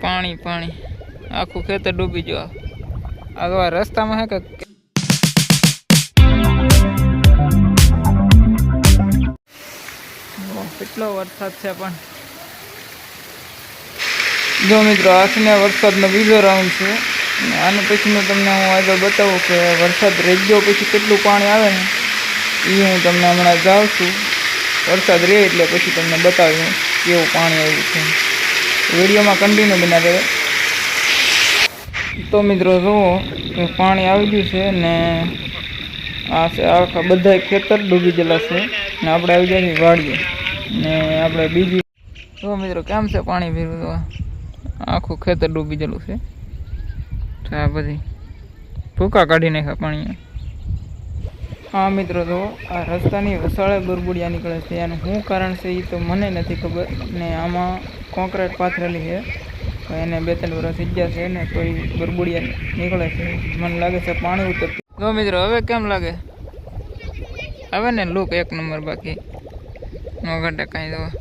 पानी पानी आखू खेतर डूबी जो आ तो रस्ता में है કેટલો વરસાદ છે પણ જો મિત્રો આ છે ને વરસાદનો બીજો રાઉન્ડ છે આને પછીનું તમને હું આગળ બતાવું કે વરસાદ રહી ગયો પછી કેટલું પાણી આવે ને એ હું તમને હમણાં જાઉં છું વરસાદ રહે એટલે પછી તમને બતાવ્યું કેવું પાણી આવ્યું છે વિડીયોમાં કન્ટિન્યુ બના રહે તો મિત્રો જુઓ કે પાણી આવી ગયું છે ને આ છે આખા બધા ખેતર ડૂબી ગયેલા છે ને આપણે આવી જાય વાડીએ ને આપણે બીજી તો મિત્રો કેમ છે પાણી ભીરું તો આખું ખેતર ડૂબી ગયેલું છે આ બધી ભૂકા કાઢી નાખ્યા પાણી હા મિત્રો તો આ રસ્તાની વસાળે બરબુડિયા નીકળે છે અને શું કારણ છે એ તો મને નથી ખબર ને આમાં કોન્ક્રીટ પાથરેલી છે એને 2-3 વર્ષ થઈ ગયા છે ને કોઈ બરબુડિયા નીકળે છે મને લાગે છે પાણી ઉતરતું તો મિત્રો હવે કેમ લાગે હવે ને લુક એક નંબર બાકી નો ઘટે કાંઈ દવા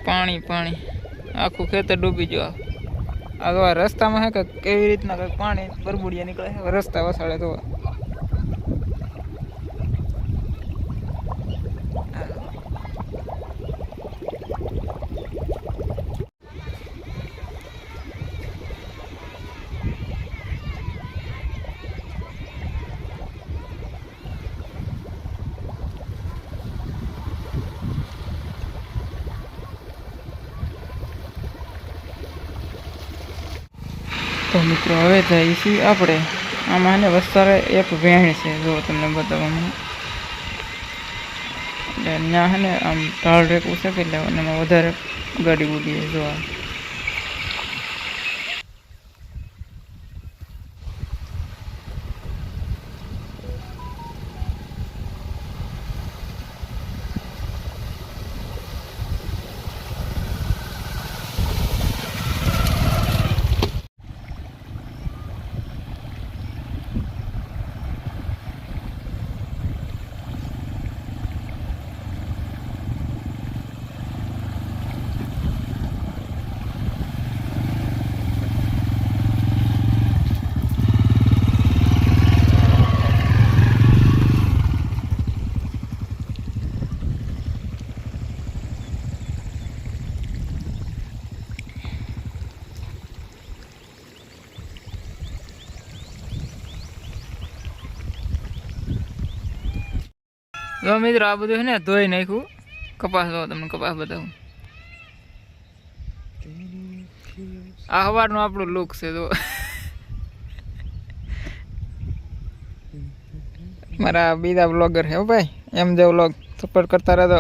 પાણી પાણી આખું ખેતર ડૂબી ગયો આ તો રસ્તામાં હે કે કેવી રીતના કંઈક પાણી બરબુડિયા નીકળે છે રસ્તા વસાડે તો તો મિત્રો હવે જાય છે આપણે આમાં ને વસ્તારે એક વેણ છે જો તમને બતાવવામાં એટલે ત્યાં હે ને આમ ઢાળ રેકવું છે એટલે એમાં વધારે ગાડી ઉડી જોવા જો મિત્રો આ બધું છે ને ધોઈ નાખ્યું કપાસ જો તમને કપાસ બતાવું આ સવારનું આપણું લુક છે તો મારા બીજા બ્લોગર છે ભાઈ એમ જે બ્લોગ સપોર્ટ કરતા રહેતો